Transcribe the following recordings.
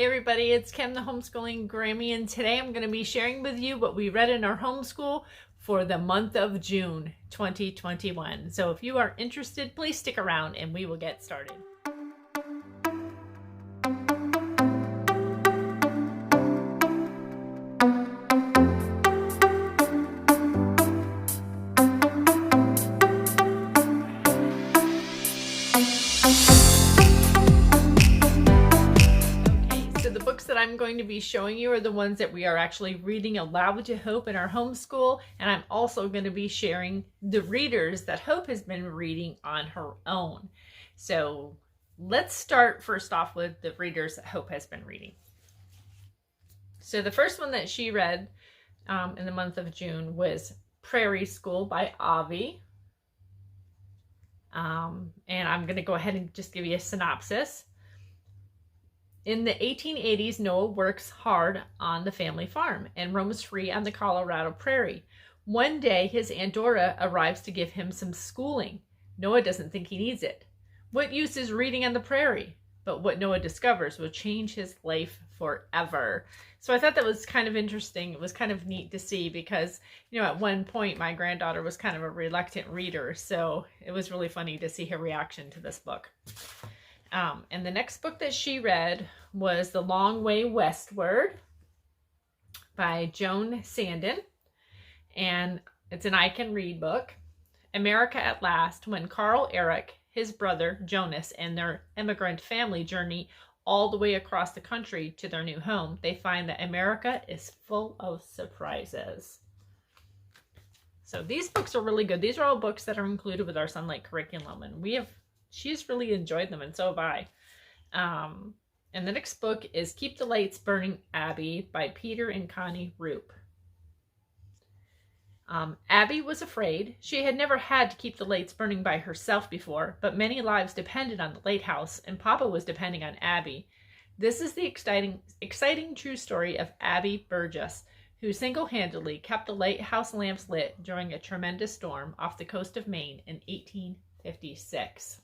Hey everybody, it's Kim, the homeschooling Grammy, and today I'm going to be sharing with you what we read in our homeschool for the month of June 2021. So if you are interested, please stick around and we will get started. That I'm going to be showing you are the ones that we are actually reading aloud to Hope in our homeschool, and I'm also going to be sharing the readers that Hope has been reading on her own. So let's start first off with the readers that Hope has been reading. So the first one that she read in the month of June was Prairie School by Avi. And I'm going to go ahead and just give you a synopsis. In the 1880s, Noah works hard on the family farm and roams free on the Colorado prairie. One day, his Aunt Dora arrives to give him some schooling. Noah doesn't think he needs it. What use is reading on the prairie? But what Noah discovers will change his life forever. So I thought that was kind of interesting. It was kind of neat to see because, at one point, my granddaughter was kind of a reluctant reader. So it was really funny to see her reaction to this book. And the next book that she read was The Long Way Westward by Joan Sandin. And it's an I Can Read book. America at Last, when Carl Eric, his brother Jonas, and their immigrant family journey all the way across the country to their new home, they find that America is full of surprises. So these books are really good. These are all books that are included with our Sunlight curriculum, and she's really enjoyed them, and so have I. And the next book is Keep the Lights Burning, Abby by Peter and Connie Roop. Abby was afraid. She had never had to keep the lights burning by herself before, but many lives depended on the lighthouse, and Papa was depending on Abby. This is the exciting true story of Abby Burgess, who single-handedly kept the lighthouse lamps lit during a tremendous storm off the coast of Maine in 1856.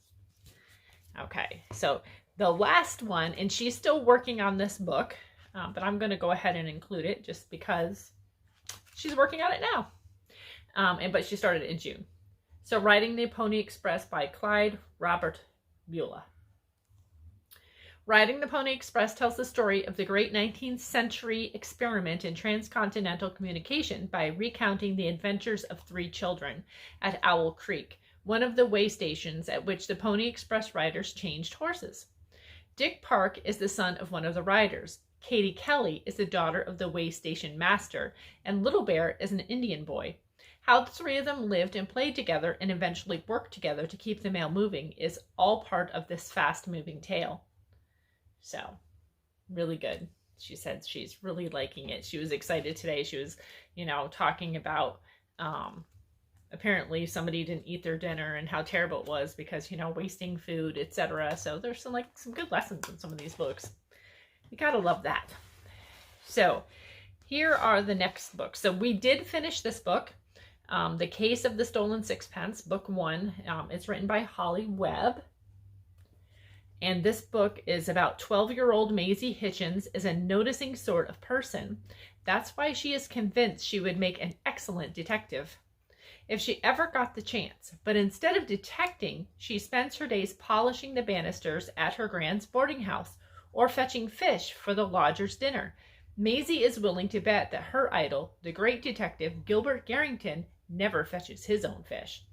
Okay, so the last one, and she's still working on this book, but I'm going to go ahead and include it just because she's working on it now. But she started in June. So Riding the Pony Express by Clyde Robert Beulah. Riding the Pony Express tells the story of the great 19th century experiment in transcontinental communication by recounting the adventures of three children at Owl Creek, one of the way stations at which the Pony Express riders changed horses. Dick Park is the son of one of the riders. Katie Kelly is the daughter of the way station master, and Little Bear is an Indian boy. How the three of them lived and played together and eventually worked together to keep the mail moving is all part of this fast-moving tale. So, really good. She said she's really liking it. She was excited today. She was, talking about apparently somebody didn't eat their dinner and how terrible it was because, wasting food, etc. So there's some good lessons in some of these books. You gotta love that. So here are the next books. So we did finish this book, The Case of the Stolen Sixpence, book 1. It's written by Holly Webb. And this book is about 12-year-old Maisie Hitchens is a noticing sort of person. That's why she is convinced she would make an excellent detective if she ever got the chance. But instead of detecting, she spends her days polishing the banisters at her grand's boarding house or fetching fish for the lodger's dinner. Maisie is willing to bet that her idol, the great detective Gilbert Garrington, never fetches his own fish.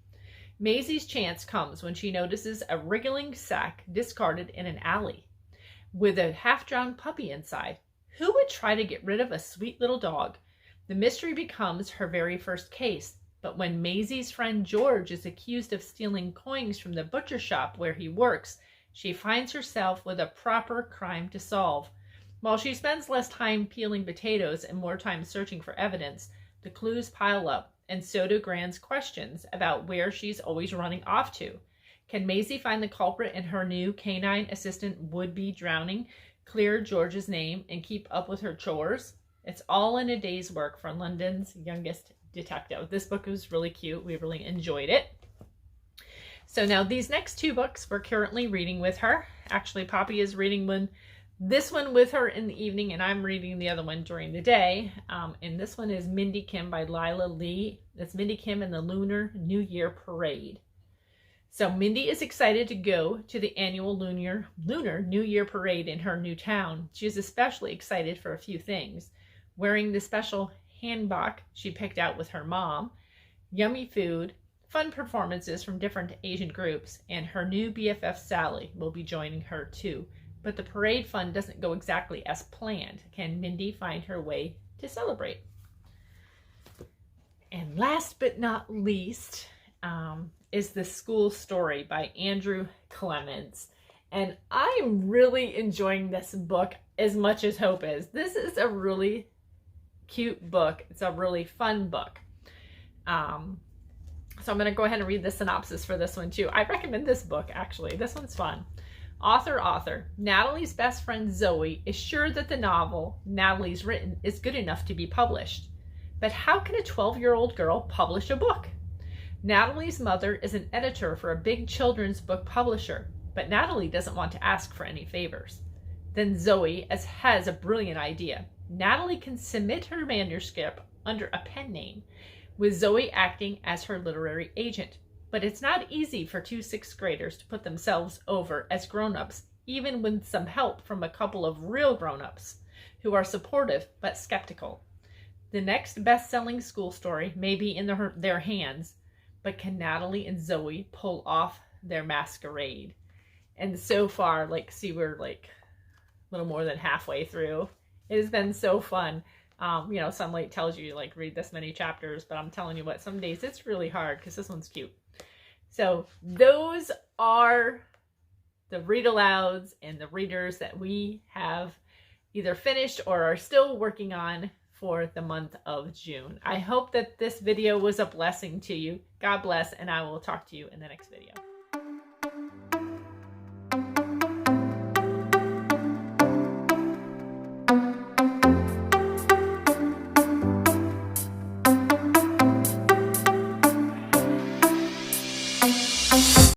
Maisie's chance comes when she notices a wriggling sack discarded in an alley with a half-drowned puppy inside. Who would try to get rid of a sweet little dog? The mystery becomes her very first case. But when Maisie's friend George is accused of stealing coins from the butcher shop where he works, she finds herself with a proper crime to solve. While she spends less time peeling potatoes and more time searching for evidence, the clues pile up, and so do Gran's questions about where she's always running off to. Can Maisie find the culprit and her new canine assistant would be drowning, clear George's name, and keep up with her chores? It's all in a day's work for London's youngest detective. This book was really cute. We really enjoyed it. So now these next two books we're currently reading with her. Actually, Poppy is reading this one with her in the evening, and I'm reading the other one during the day. And this one is Mindy Kim by Lila Lee. It's Mindy Kim and the Lunar New Year Parade. So Mindy is excited to go to the annual Lunar New Year Parade in her new town. She is especially excited for a few things. Wearing the special hanbok she picked out with her mom, yummy food, fun performances from different Asian groups, and her new BFF Sally will be joining her too. But the parade fun doesn't go exactly as planned. Can Mindy find her way to celebrate? And last but not least is The School Story by Andrew Clements. And I'm really enjoying this book as much as Hope is. This is a really cute book. It's a really fun book. So I'm going to go ahead and read the synopsis for this one too. I recommend this book, actually. This one's fun. Author. Natalie's best friend Zoe is sure that the novel Natalie's written is good enough to be published. But how can a 12-year-old girl publish a book? Natalie's mother is an editor for a big children's book publisher, but Natalie doesn't want to ask for any favors. Then Zoe has a brilliant idea. Natalie can submit her manuscript under a pen name, with Zoe acting as her literary agent. But it's not easy for two sixth graders to put themselves over as grown-ups, even with some help from a couple of real grown-ups who are supportive but skeptical. The next best-selling school story may be in their hands, but can Natalie and Zoe pull off their masquerade? And so far, we're a little more than halfway through. It has been so fun. Sunlight tells you read this many chapters, but I'm telling you what, some days it's really hard because this one's cute. So those are the read alouds and the readers that we have either finished or are still working on for the month of June. I hope that this video was a blessing to you. God bless, and I will talk to you in the next video.